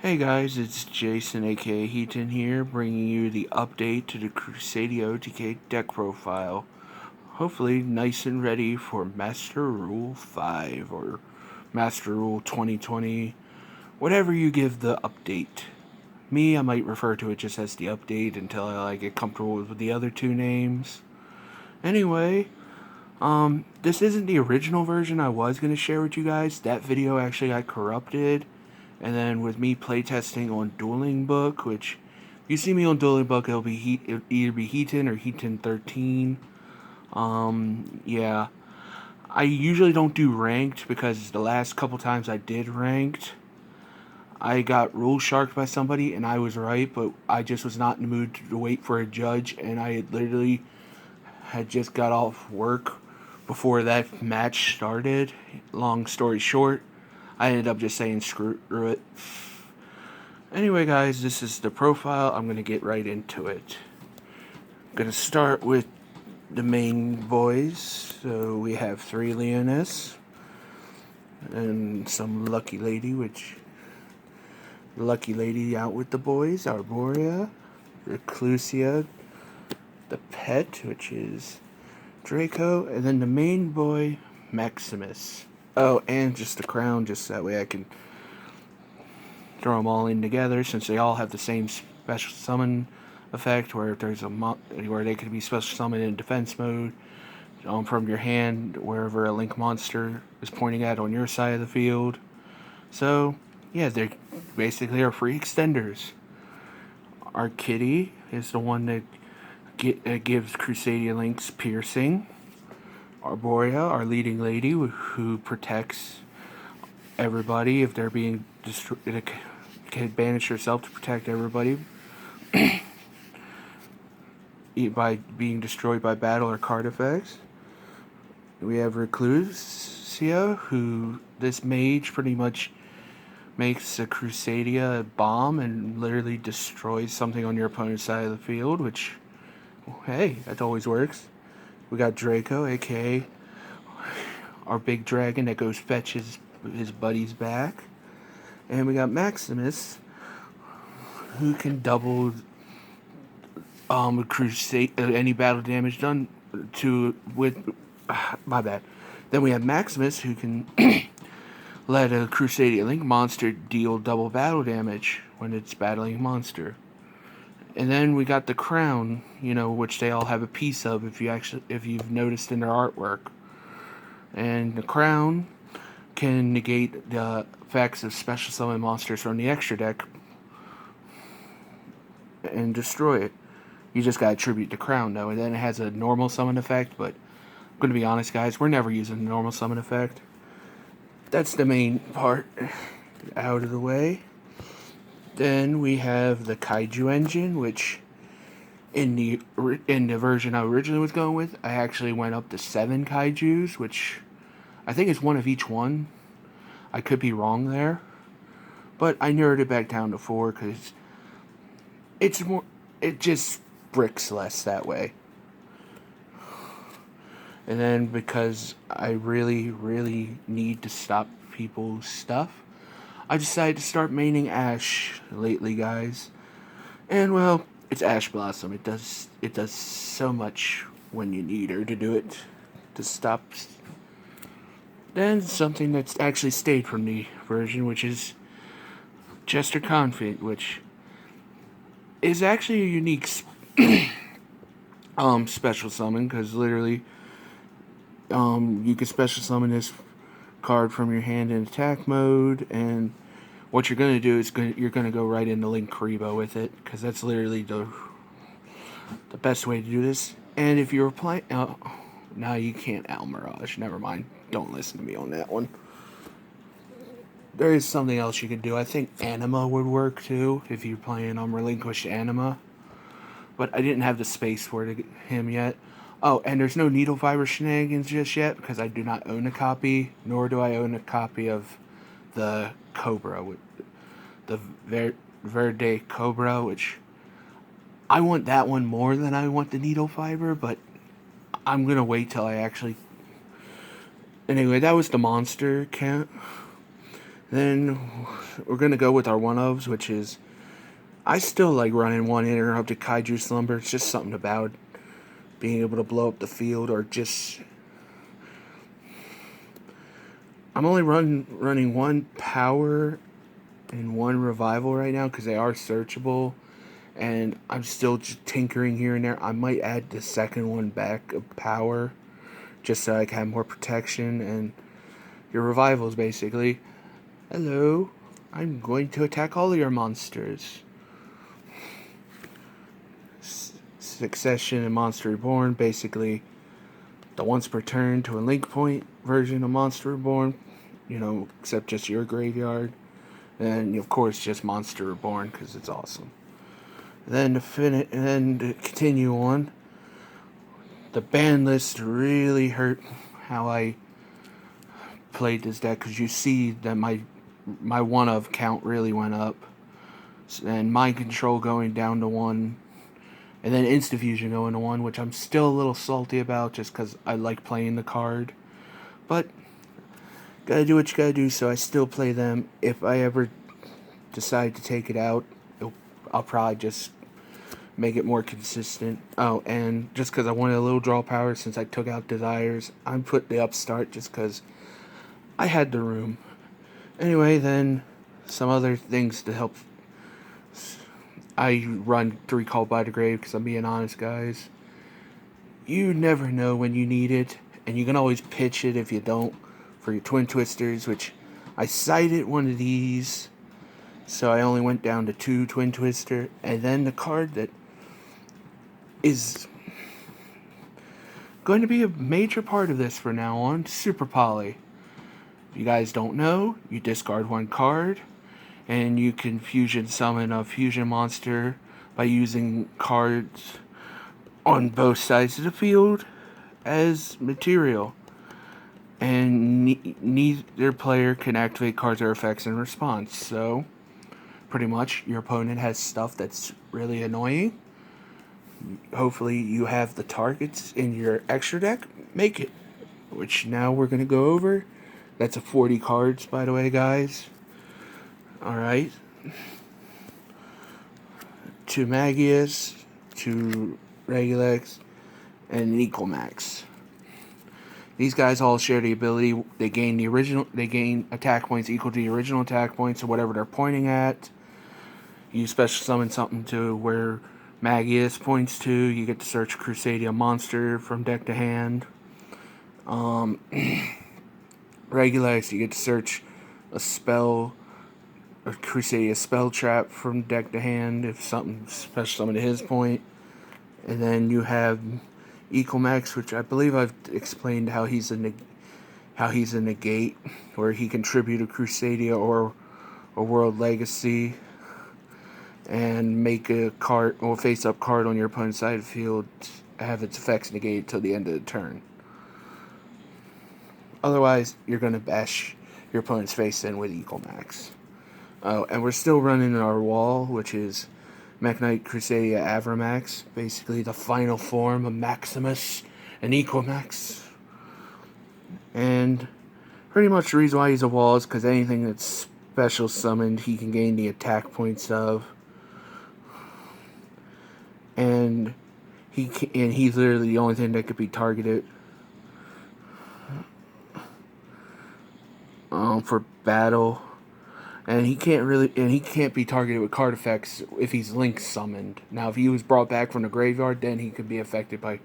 Hey guys, it's Jason aka Heaton here, bringing you the update to the Crusadia OTK deck profile. Hopefully nice and ready for Master Rule 5 or Master Rule 2020, whatever you give the update. Me, I might refer to it just as the update until I get comfortable with the other two names. Anyway, this isn't the original version I was going to share with you guys. That video actually got corrupted. And then with me playtesting on Dueling Book, which if you see me on Dueling Book, it'll either be Heaton or Heaton 13. Yeah. I usually don't do ranked because the last couple times I did ranked, I got rule sharked by somebody and I was right, but I just was not in the mood to wait for a judge, and I had literally had just got off work before that match started. Long story short, I ended up just saying screw it. Anyway, guys, this is the profile. I'm going to get right into it. I'm going to start with the main boys. So we have 3 Leoness and some lucky lady, which lucky lady out with the boys, Arborea, Reclusia, the pet, which is Draco, and then the main boy, Maximus. Oh, and just the crown, just that way I can throw them all in together, since they all have the same special summon effect, where if there's where they could be special summoned in defense mode from your hand, wherever a link monster is pointing at on your side of the field. So yeah, they basically are free extenders. Our kitty is the one that gives Crusadia links piercing. Arborea, our leading lady, who protects everybody if they're being destroyed. Can banish herself to protect everybody by being destroyed by battle or card effects. We have Reclusia, who this mage pretty much makes a Crusadia a bomb and literally destroys something on your opponent's side of the field, which, hey, that always works. We got Draco, aka our big dragon that goes fetch his buddies back. And we got Maximus, who can double any battle damage done to with my bad. Then we have Maximus, who can let a Crusadia Link monster deal double battle damage when it's battling a monster. And then we got the crown, which they all have a piece of if you've noticed in their artwork. And the crown can negate the effects of special summon monsters from the extra deck and destroy it. You just gotta attribute the crown though, and then it has a normal summon effect, but I'm gonna be honest, guys, we're never using the normal summon effect. That's the main part out of the way. Then we have the Kaiju engine, which in the version I originally was going with, I actually went up to 7 Kaijus, which I think is one of each one. I could be wrong there, but I narrowed it back down to 4 because it just bricks less that way. And then because I really, really need to stop people's stuff, I decided to start maining Ash lately, guys. And well, it's Ash Blossom. It does so much when you need her to do it, to stop. Then something that's actually stayed from the version, which is Jester Confident, which is actually a unique special summon, because literally you can special summon this card from your hand in attack mode, and what you're going to do is you're going to go right into Link Karibo with it, because that's literally the best way to do this. And if you're playing no, you can't Al Mirage, never mind, don't listen to me on that one. There is something else you could do. I think Anima would work too if you're playing Relinquished Anima, but I didn't have the space for him yet. Oh, and there's no Needle Fiber Shenanigans just yet, because I do not own a copy, nor do I own a copy of the Cobra, the Verde Cobra, which I want that one more than I want the Needle Fiber, but I'm going to wait till I actually... Anyway, that was the monster count. Then we're going to go with our one-ofs, which is, I still like running one interrupted Kaiju Slumber. It's just something about being able to blow up the field, or just... I'm only running one power and one revival right now because they are searchable, and I'm still just tinkering here and there. I might add the second one back of power just so I can have more protection. And your revivals, basically, hello, I'm going to attack all of your monsters. Succession and Monster Reborn, basically the once per turn to a link point version of Monster Reborn, except just your graveyard. And of course, just Monster Reborn because it's awesome. Then to continue on, the ban list really hurt how I played this deck, because you see that my one of count really went up, and Mind Control going down to 1, and then Instant Fusion going to 1, which I'm still a little salty about just because I like playing the card, but gotta do what you gotta do. So I still play them. If I ever decide to take it out, I'll probably just make it more consistent. Oh, and just because I wanted a little draw power since I took out Desires, I put the Upstart just because I had the room. Anyway, then some other things to help. I run 3 Called by the Grave because I'm being honest, guys. You never know when you need it, and you can always pitch it if you don't for your Twin Twisters, which I cited one of these, so I only went down to 2 Twin Twister. And then the card that is going to be a major part of this from now on, Super Poly. If you guys don't know, you discard 1 card, and you can fusion summon a fusion monster by using cards on both sides of the field as material. And neither player can activate cards or effects in response. So, pretty much, your opponent has stuff that's really annoying. Hopefully you have the targets in your extra deck. Make it. Which now we're going to go over. That's a 40 cards, by the way, guys. Alright. 2 Magius, 2 Regulex, and an Equal Max. These guys all share the ability. They gain attack points equal to the original attack points of whatever they're pointing at. You special summon something to where Magius points to. You get to search Crusadia monster from deck to hand. Regulex, you get to search a spell, a Crusadia spell trap from deck to hand if something special summon to his point. And then you have Equal Max, which I believe I've explained how he's a negate, where he can tribute a Crusadia or a World Legacy and make a card or face-up card on your opponent's side of the field have its effects negated till the end of the turn. Otherwise, you're going to bash your opponent's face in with Equal Max. Oh, and we're still running our wall, which is Mekk-Knight Crusadia Avramax, basically the final form of Maximus and Equal Max. And pretty much the reason why he's a wall is because anything that's special summoned, he can gain the attack points of. And he's literally the only thing that could be targeted for battle. And he can't be targeted with card effects if he's link summoned. Now, if he was brought back from the graveyard, then he could be affected by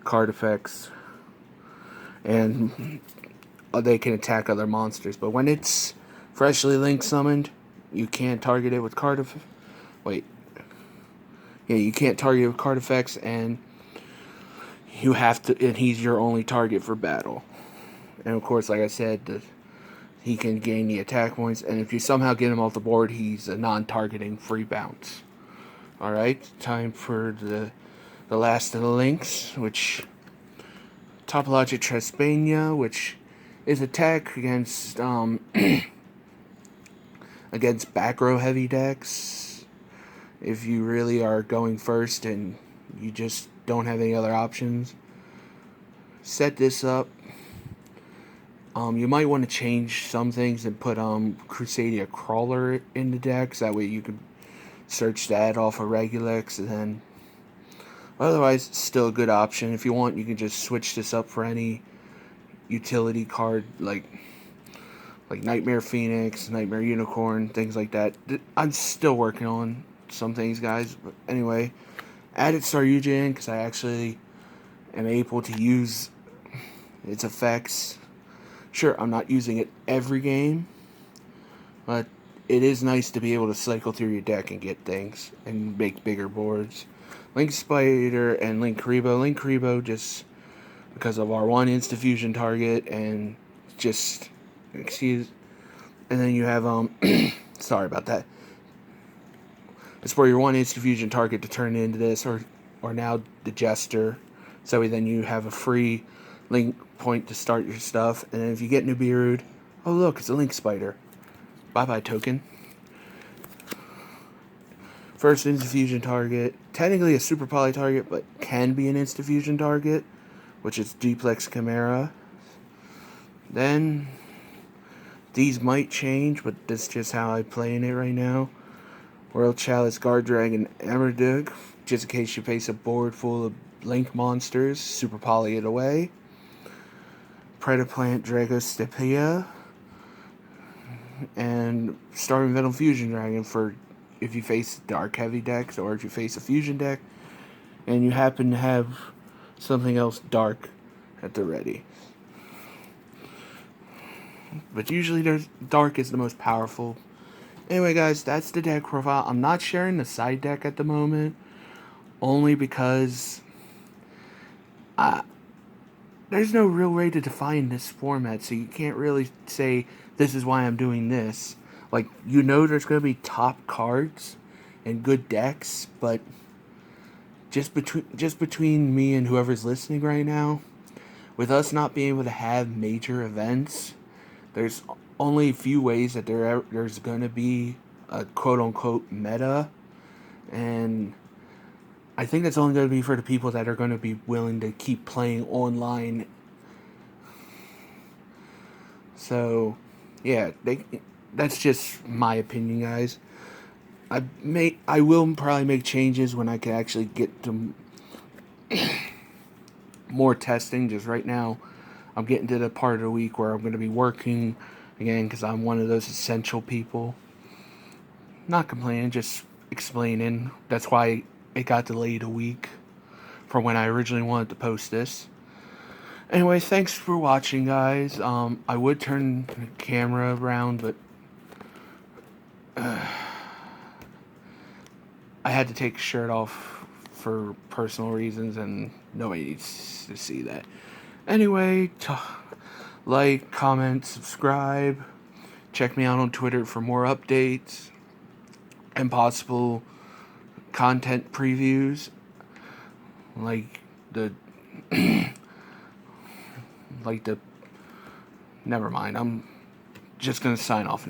card effects. And they can attack other monsters. But when it's freshly link summoned, you can't target it with card effects. You can't target it with card effects, and you have to. And he's your only target for battle. And of course, like I said, he can gain the attack points, and if you somehow get him off the board, he's a non-targeting free bounce. Alright, time for the last of the links, which Topologic Trespania, which is attack against against back row heavy decks. If you really are going first and you just don't have any other options, set this up. You might want to change some things and put Crusadia Crawler in the decks. That way you can search that off of Regulix, and then otherwise it's still a good option. If you want, you can just switch this up for any utility card like Nightmare Phoenix, Nightmare Unicorn, things like that. I'm still working on some things, guys. But anyway, added Star Yugioh in because I actually am able to use its effects. Sure, I'm not using it every game, but it is nice to be able to cycle through your deck and get things and make bigger boards. Link Spider and Link Karibo. Link Karibo just because of our one Insta-Fusion target and just, excuse, and then you have, sorry about that. It's for your one Insta-Fusion target to turn into this, or now the Jester. So then you have a free link point to start your stuff, and then if you get Nibiru'd, oh look, it's a Link Spider. Bye-bye token. First Insta-Fusion target, technically a Super Poly target, but can be an Insta-Fusion target, which is Duplex Chimera. Then, these might change, but this is just how I'm playing it right now. World Chalice, Guard Dragon, Emerdug, just in case you face a board full of Link monsters, Super Poly it away. Predaplant, Dragostepia, and Starving Venom Fusion Dragon for if you face dark heavy decks, or if you face a fusion deck and you happen to have something else dark at the ready. But usually there's dark is the most powerful. Anyway, guys, that's the deck profile. I'm not sharing the side deck at the moment, only because there's no real way to define this format, so you can't really say this is why I'm doing this. Like, you know there's going to be top cards and good decks, but just between me and whoever's listening right now, with us not being able to have major events, there's only a few ways that there's going to be a quote-unquote meta, and I think that's only going to be for the people that are going to be willing to keep playing online. So, yeah, that's just my opinion, guys. I will probably make changes when I can actually get to more testing. Just right now, I'm getting to the part of the week where I'm going to be working again because I'm one of those essential people. Not complaining, just explaining. That's why it got delayed a week from when I originally wanted to post this. Anyway, thanks for watching, guys. I would turn the camera around, but I had to take a shirt off for personal reasons, and nobody needs to see that. Anyway, like, comment, subscribe. Check me out on Twitter for more updates and possible content previews, like the never mind, I'm just gonna sign off.